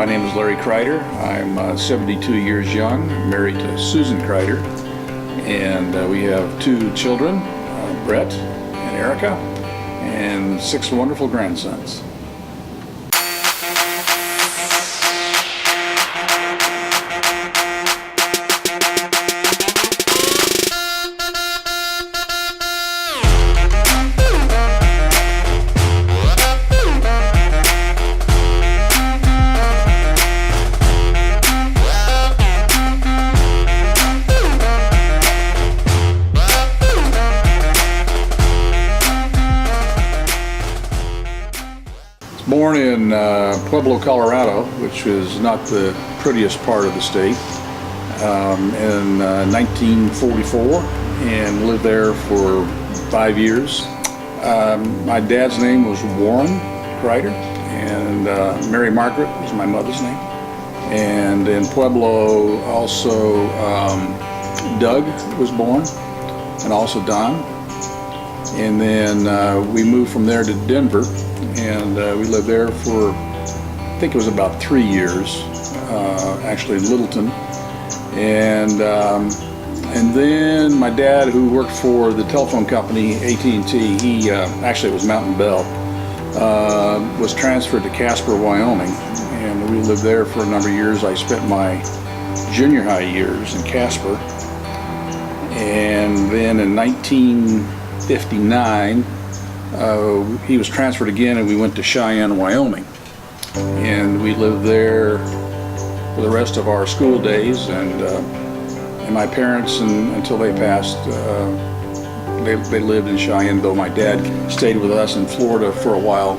My name is Larry Kreider. I'm 72 years young, married to Susan Kreider, and we have two children, Brett and Erica, and 6 wonderful grandsons. Born in Pueblo, Colorado, which is not the prettiest part of the state, in 1944, and lived there for 5 years. My dad's name was Warren Kreider, and Mary Margaret was my mother's name. And in Pueblo also Doug was born, and also Don. And then we moved from there to Denver, and we lived there for, I think it was about 3 years, actually in Littleton. And then my dad, who worked for the telephone company AT&T, he actually it was Mountain Bell, was transferred to Casper, Wyoming, and we lived there for a number of years. I spent my junior high years in Casper, and then in 1959 he was transferred again, and we went to Cheyenne, Wyoming, and we lived there for the rest of our school days. And my parents, until they passed, they lived in Cheyenne, though my dad stayed with us in Florida for a while,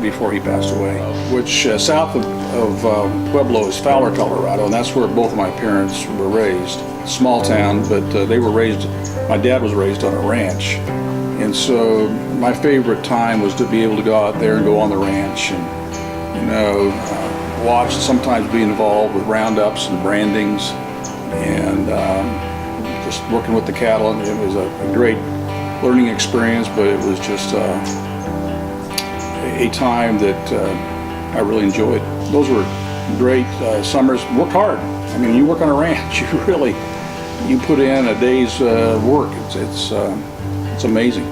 before he passed away. Which south of Pueblo is Fowler, Colorado, and that's where both of my parents were raised. Small town, but they were raised. My dad was raised on a ranch, and so my favorite time was to be able to go out there and go on the ranch and watch, sometimes be involved with roundups and brandings, and just working with the cattle. And it was a great learning experience, but it was just a time that I really enjoyed. Those were great summers. Worked hard. I mean, you work on a ranch, you put in a day's work. It's amazing.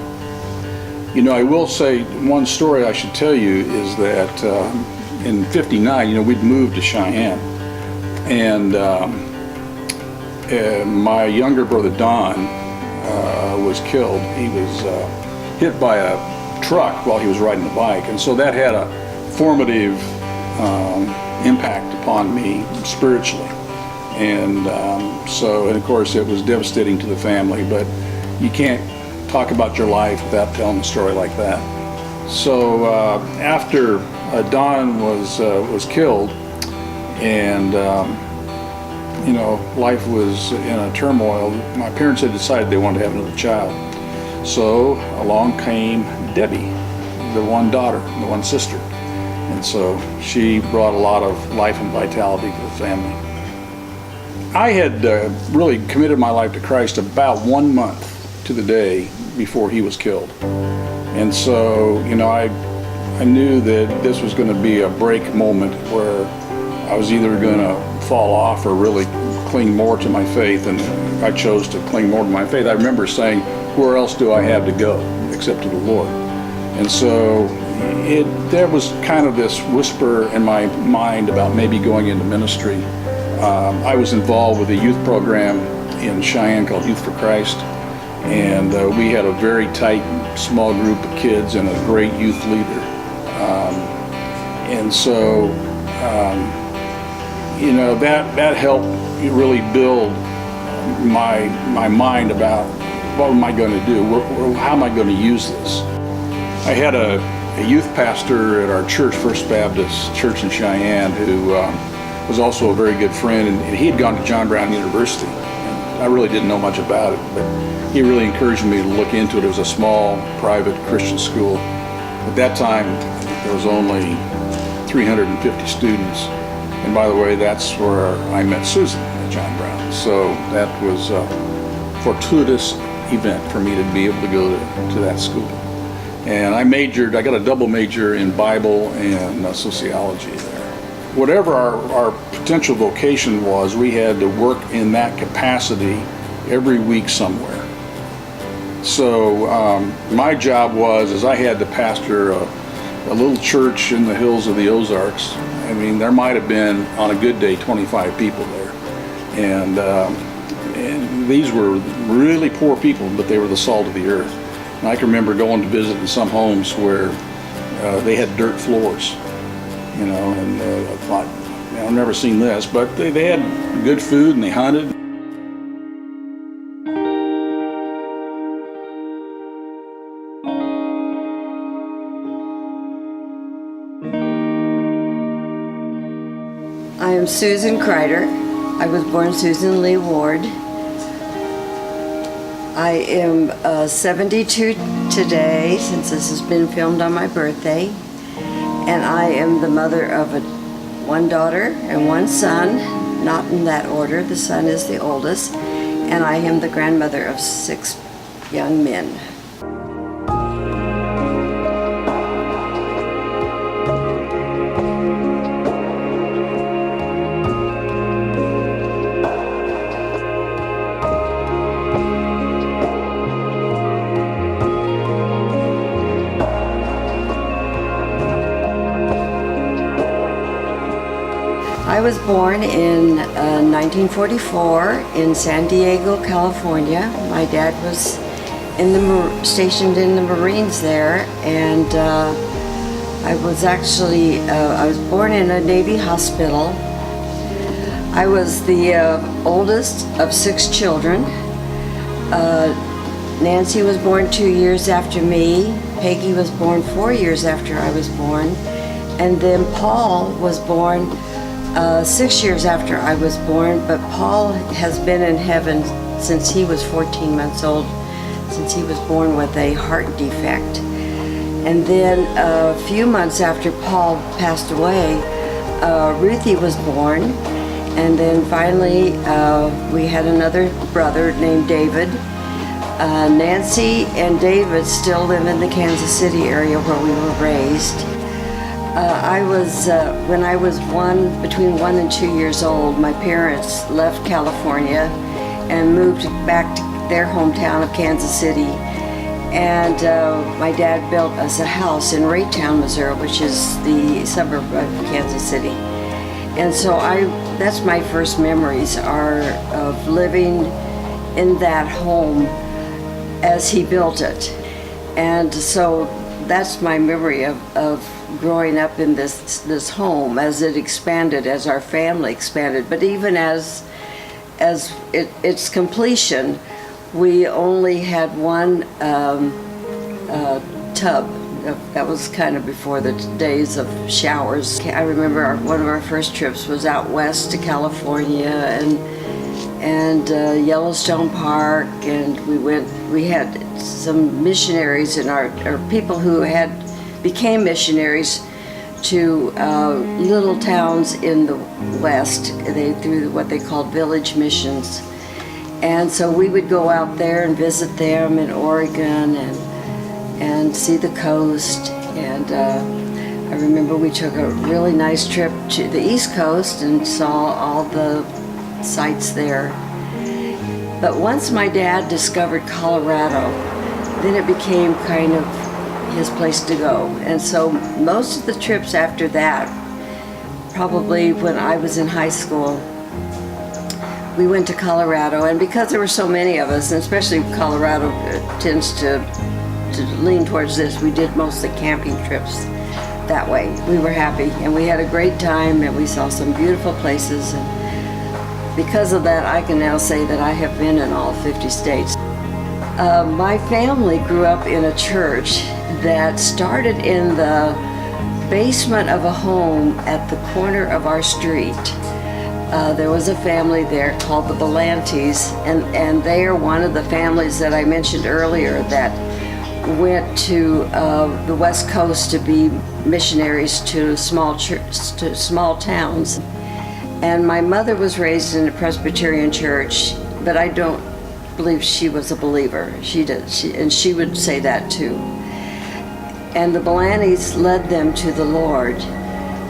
I will say one story I should tell you is that in '59, we'd moved to Cheyenne, and my younger brother Don was killed. He was hit by a truck while he was riding a bike, and so that had a formative impact upon me spiritually. And and of course it was devastating to the family, but you can't talk about your life without telling a story like that. So after Don was killed, and life was in a turmoil, my parents had decided they wanted to have another child. So along came Debbie, the one daughter, the one sister, and so she brought a lot of life and vitality to the family. I had really committed my life to Christ about 1 month to the day before he was killed. And so, I knew that this was going to be a break moment where I was either going to fall off or really cling more to my faith, and I chose to cling more to my faith. I remember saying, where else do I have to go except to the Lord? And so there was kind of this whisper in my mind about maybe going into ministry. I was involved with a youth program in Cheyenne called Youth for Christ, and we had a very tight, small group of kids and a great youth leader. And so, that helped really build my mind about what am I going to do? How am I going to use this? I had a youth pastor at our church, First Baptist Church in Cheyenne, who was also a very good friend, and he had gone to John Brown University. And I really didn't know much about it, but he really encouraged me to look into it. It was a small, private Christian school. At that time, there was only 350 students. And by the way, that's where I met Susan at John Brown. So that was a fortuitous event for me to be able to go to that school. And I got a double major in Bible and sociology there. whatever our potential vocation was, we had to work in that capacity every week somewhere. So my job was I had to pastor a little church in the hills of the Ozarks. I mean, there might have been, on a good day, 25 people there. And these were really poor people, but they were the salt of the earth. And I can remember going to visit in some homes where they had dirt floors, and I thought, I've never seen this, but they had good food and they hunted. I am Susan Kreider. I was born Susan Lee Ward. I am 72 today, since this has been filmed on my birthday, and I am the mother of one daughter and one son, not in that order. The son is the oldest, and I am the grandmother of 6 young men. I was born in 1944 in San Diego, California. My dad was stationed in the Marines there, and I was born in a Navy hospital. I was the oldest of 6 children. Nancy was born 2 years after me. Peggy was born 4 years after I was born, and then Paul was born 6 years after I was born, but Paul has been in heaven since he was 14 months old, since he was born with a heart defect. And then a few months after Paul passed away, Ruthie was born, and then finally we had another brother named David. Nancy and David still live in the Kansas City area where we were raised. When I was between 1 and 2 years old, my parents left California and moved back to their hometown of Kansas City. And my dad built us a house in Raytown, Missouri, which is the suburb of Kansas City. And so that's my first memories are of living in that home as he built it. And so that's my memory of growing up in this home as it expanded, as our family expanded. But even as its completion, we only had one tub. That was kind of before the days of showers. I remember one of our first trips was out west to California and Yellowstone Park, and we had some missionaries or people who became missionaries to little towns in the west. They through what they called village missions, and so we would go out there and visit them in Oregon and see the coast. And I remember we took a really nice trip to the East Coast and saw all the sights there. But once my dad discovered Colorado, then it became kind of his place to go. And so most of the trips after that, probably when I was in high school, we went to Colorado. And because there were so many of us, and especially Colorado tends to lean towards this, we did most of the camping trips that way. We were happy and we had a great time, and we saw some beautiful places. And because of that, I can now say that I have been in all 50 states. My family grew up in a church that started in the basement of a home at the corner of our street. There was a family there called the Belantes, and they are one of the families that I mentioned earlier that went to the West Coast to be missionaries to small towns. And my mother was raised in a Presbyterian church, but I don't believe she was a believer. And she would say that too. And the Belantes led them to the Lord.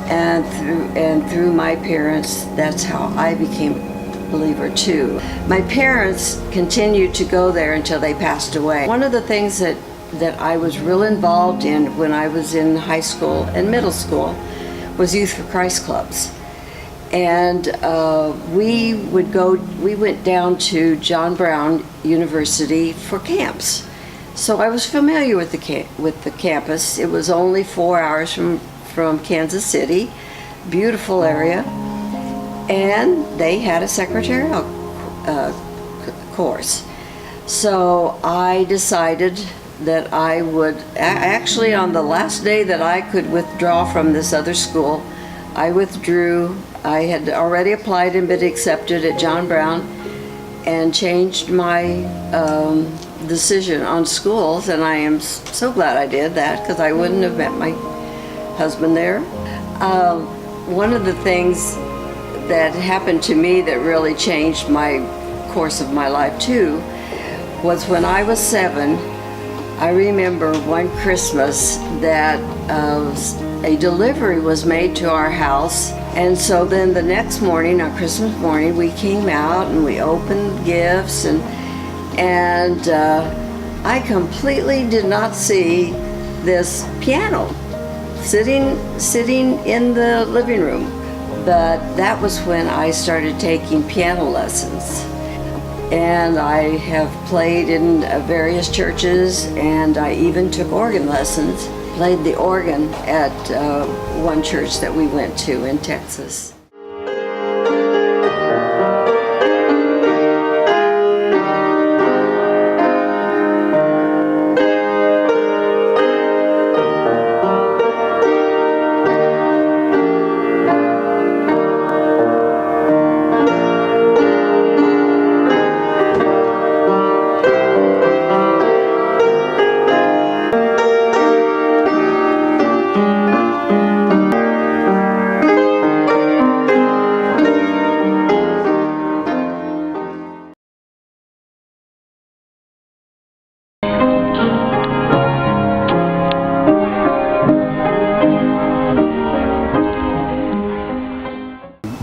and through my parents, that's how I became a believer too. My parents continued to go there until they passed away. One of the things that I was real involved in when I was in high school and middle school was Youth for Christ clubs. And we went down to John Brown University for camps. So I was familiar with the campus. It was only 4 hours from Kansas City, beautiful area. And they had a secretarial course. So I decided that I would, actually on the last day that I could withdraw from this other school, I withdrew. I had already applied and been accepted at John Brown and changed my decision on schools, and I am so glad I did that because I wouldn't have met my husband there. One of the things that happened to me that really changed my course of my life too was when I was 7. I remember one Christmas that a delivery was made to our house, and so then the next morning, on Christmas morning, we came out and we opened gifts, and I completely did not see this piano sitting in the living room. But that was when I started taking piano lessons. And I have played in various churches, and I even took organ lessons. Played the organ at one church that we went to in Texas.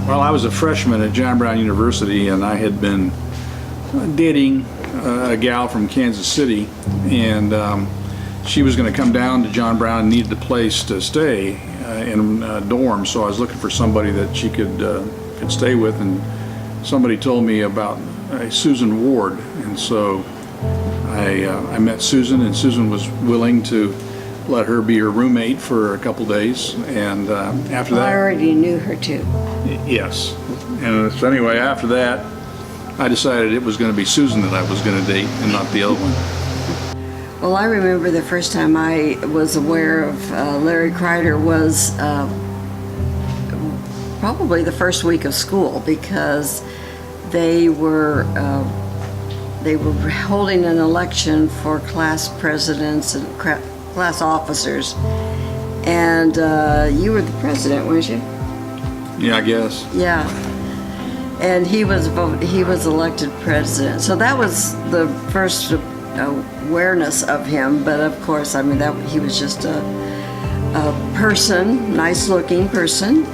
Well, I was a freshman at John Brown University, and I had been dating a gal from Kansas City, and she was going to come down to John Brown and needed a place to stay in a dorm. So I was looking for somebody that she could stay with, and somebody told me about Susan Ward, and so I met Susan, and Susan was willing to let her be her roommate for a couple days, and after that, I already knew her too. Yes, and so anyway, after that, I decided it was going to be Susan that I was going to date, and not the other one. Well, I remember the first time I was aware of Larry Kreider was probably the first week of school, because they were holding an election for class presidents and class officers, and you were the president, weren't you? Yeah, I guess. Yeah, and he was elected president. So that was the first awareness of him. But of course, I mean, that he was just a person, nice-looking person,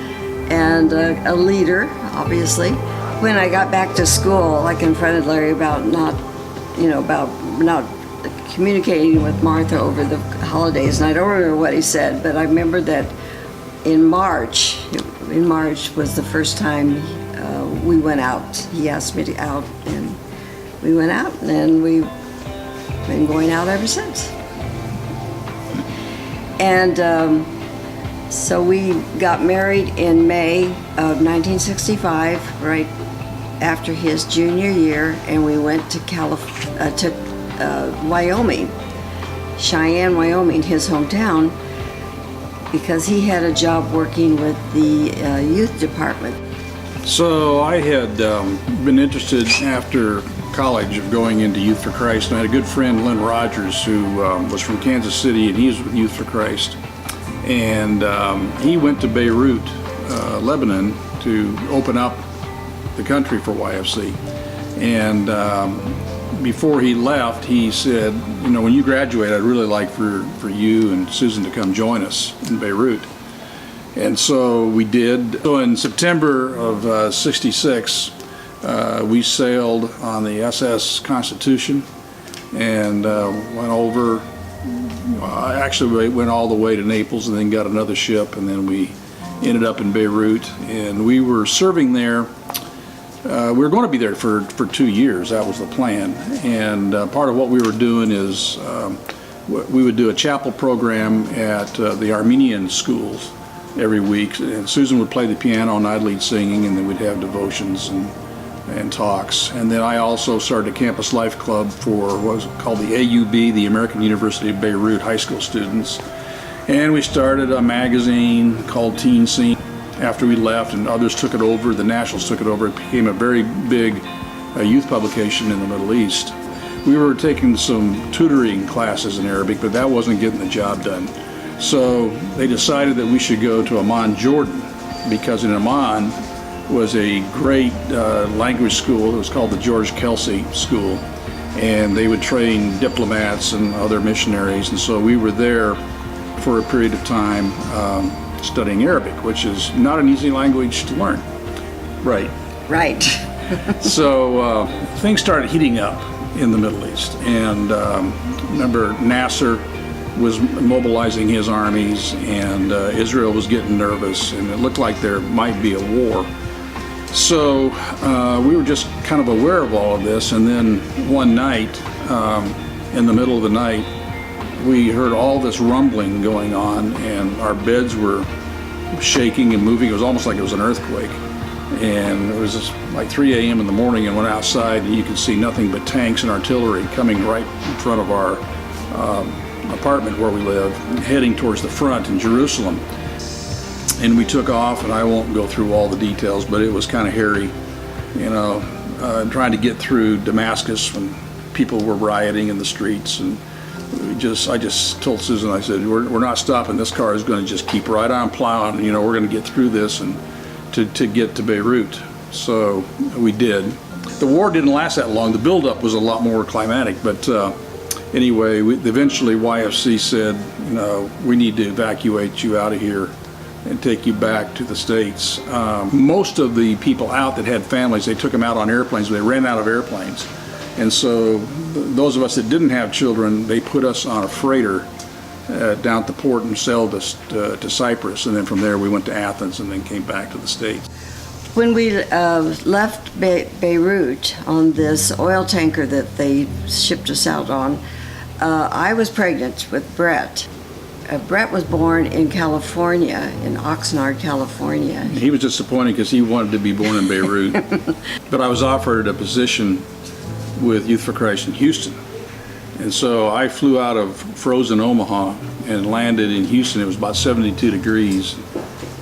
and a leader, obviously. When I got back to school, I confronted Larry about not communicating with Martha over the holidays, and I don't remember what he said, but I remember that in March was the first time we went out. He asked me to out, and we went out, and we've been going out ever since. And so we got married in May of 1965, right after his junior year, and we went to Wyoming, Cheyenne, Wyoming, his hometown, because he had a job working with the youth department. So I had been interested after college of going into Youth for Christ, and I had a good friend, Lynn Rogers, who was from Kansas City, and he was with Youth for Christ. And he went to Beirut, Lebanon, to open up the country for YFC. And before he left, he said, you know, when you graduate, I'd really like for you and Susan to come join us in Beirut. And so we did. So in September of '66, we sailed on the SS Constitution and went over. Actually, we went all the way to Naples and then got another ship, and then we ended up in Beirut. And we were serving there. We were going to be there for 2 years. That was the plan. And part of what we were doing is we would do a chapel program at the Armenian schools every week. And Susan would play the piano and I'd lead singing, and then we'd have devotions and talks. And then I also started a campus life club for what was called the AUB, the American University of Beirut high school students. And we started a magazine called Teen Scene after we left, and others took it over. The Nationals took it over. It became a very big youth publication in the Middle East. We were taking some tutoring classes in Arabic, but that wasn't getting the job done. So they decided that we should go to Amman, Jordan, because in Amman was a great language school. It was called the George Kelsey School, and they would train diplomats and other missionaries. And so we were there for a period of time studying Arabic, which is not an easy language to learn. Right. Right. So things started heating up in the Middle East, and remember Nasser was mobilizing his armies, and Israel was getting nervous, and it looked like there might be a war. So we were just kind of aware of all of this, and then one night, in the middle of the night, we heard all this rumbling going on, and our beds were shaking and moving. It was almost like it was an earthquake. And it was just like 3 a.m. in the morning, and went outside, and you could see nothing but tanks and artillery coming right in front of our apartment where we live, heading towards the front in Jerusalem. And we took off, and I won't go through all the details, but it was kind of hairy, you know, trying to get through Damascus when people were rioting in the streets. And I just told Susan, I said, we're not stopping. This car is going to just keep right on plowing. You know, we're going to get through this and to get to Beirut. So we did. The war didn't last that long. The buildup was a lot more climatic, but anyway, eventually YFC said, you know, we need to evacuate you out of here and take you back to the States. Most of the people out that had families, they took them out on airplanes, but they ran out of airplanes. And so those of us that didn't have children, they put us on a freighter down at the port and sailed us to Cyprus. And then from there we went to Athens and then came back to the States. When we left Beirut on this oil tanker that they shipped us out on, I was pregnant with Brett. Brett was born in California, in Oxnard, California. He was disappointed because he wanted to be born in Beirut. But I was offered a position with Youth for Christ in Houston. And so I flew out of frozen Omaha and landed in Houston. It was about 72 degrees.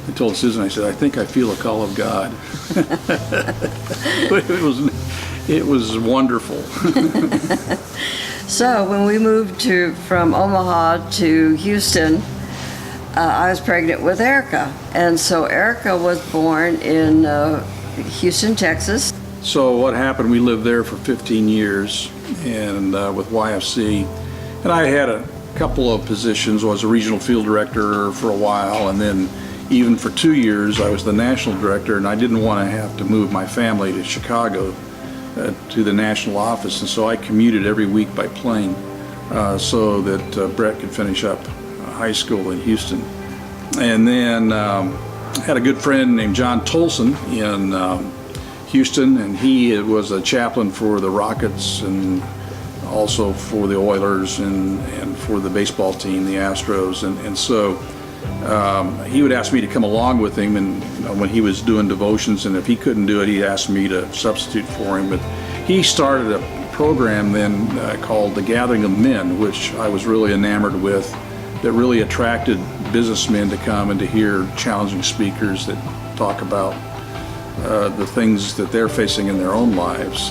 I told Susan, I said, I think I feel a call of God. It was wonderful. So when we moved from Omaha to Houston, I was pregnant with Erica. And so Erica was born in Houston, Texas. So what happened, we lived there for 15 years and with YFC. And I had a couple of positions. I was a regional field director for a while, and then even for 2 years I was the national director, and I didn't want to have to move my family to Chicago to the national office, and so I commuted every week by plane so that Brett could finish up high school in Houston. And then had a good friend named John Tolson in Houston, and he was a chaplain for the Rockets and also for the Oilers and for the baseball team, the Astros, and so he would ask me to come along with him, and when he was doing devotions, and if he couldn't do it, he asked me to substitute for him. But he started a program then called The Gathering of Men, which I was really enamored with, that really attracted businessmen to come and to hear challenging speakers that talk about the things that they're facing in their own lives,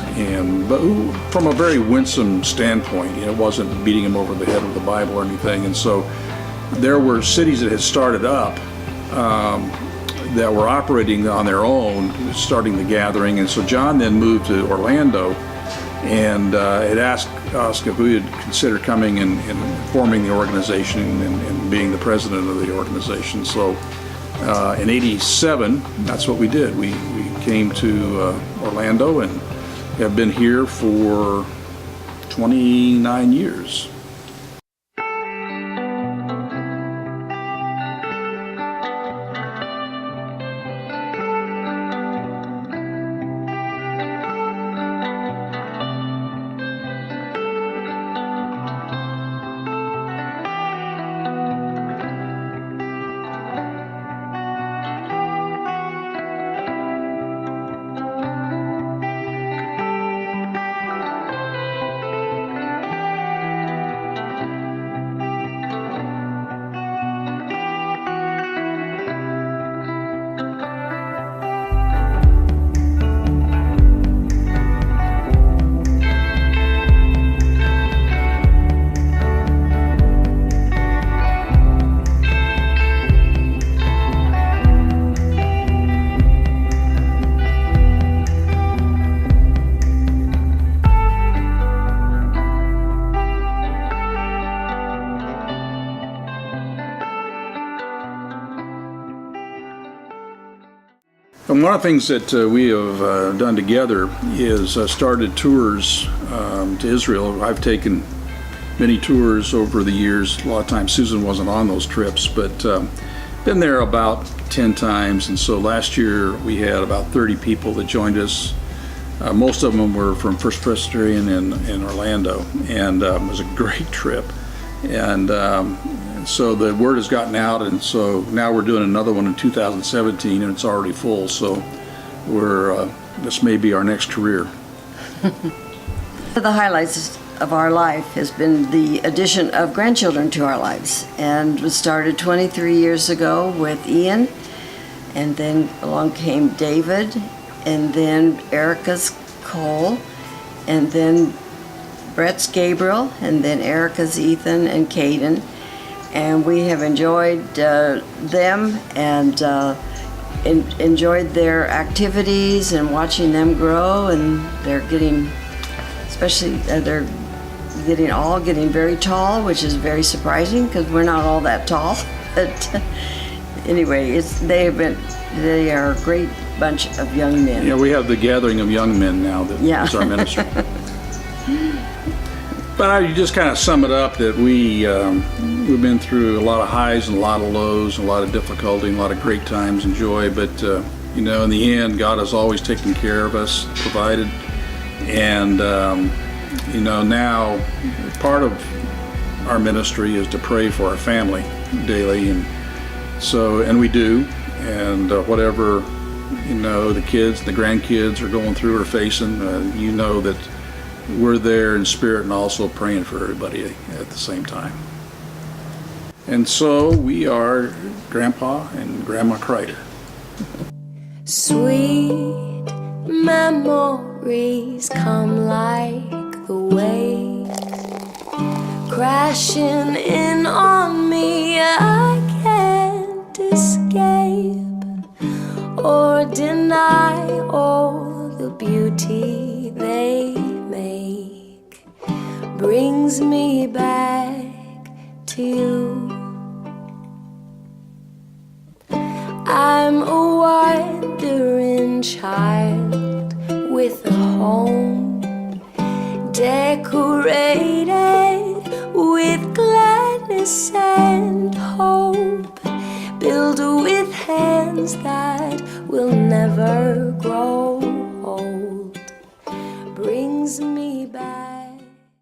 but from a very winsome standpoint. It wasn't beating them over the head with the Bible or anything. And so there were cities that had started up that were operating on their own, starting the gathering. And so John then moved to Orlando and had asked us if we would consider coming and forming the organization and being the president of the organization. So In '87, that's what we did. We came to Orlando and have been here for 29 years. And one of the things that we have done together is started tours to Israel. I've taken many tours over the years. A lot of times Susan wasn't on those trips, but been there about 10 times. And so last year we had about 30 people that joined us. Most of them were from First Presbyterian in Orlando, and it was a great trip. And so the word has gotten out, and so now we're doing another one in 2017, and it's already full. So this may be our next career. The highlights of our life has been the addition of grandchildren to our lives, and it started 23 years ago with Ian, and then along came David, and then Erica's Cole, and then Brett's Gabriel, and then Erica's Ethan and Caden. And we have enjoyed them and enjoyed their activities and watching them grow, and they're getting, especially they're getting very tall, which is very surprising because we're not all that tall. But anyway, they are a great bunch of young men. Yeah, we have the gathering of young men now that is our ministry. But you just kind of sum it up that we've been through a lot of highs and a lot of lows, and a lot of difficulty, and a lot of great times and joy. But in the end, God has always taken care of us, provided, and now part of our ministry is to pray for our family daily, and we do, and whatever the kids, the grandkids are going through or facing, that we're there in spirit and also praying for everybody at the same time. And so we are Grandpa and Grandma Kreider. Sweet memories come like the wave, crashing in on me. I can't escape or deny all the beauty they make. Brings me back to you. I'm a wandering child with a home decorated with gladness and hope, built with hands that will never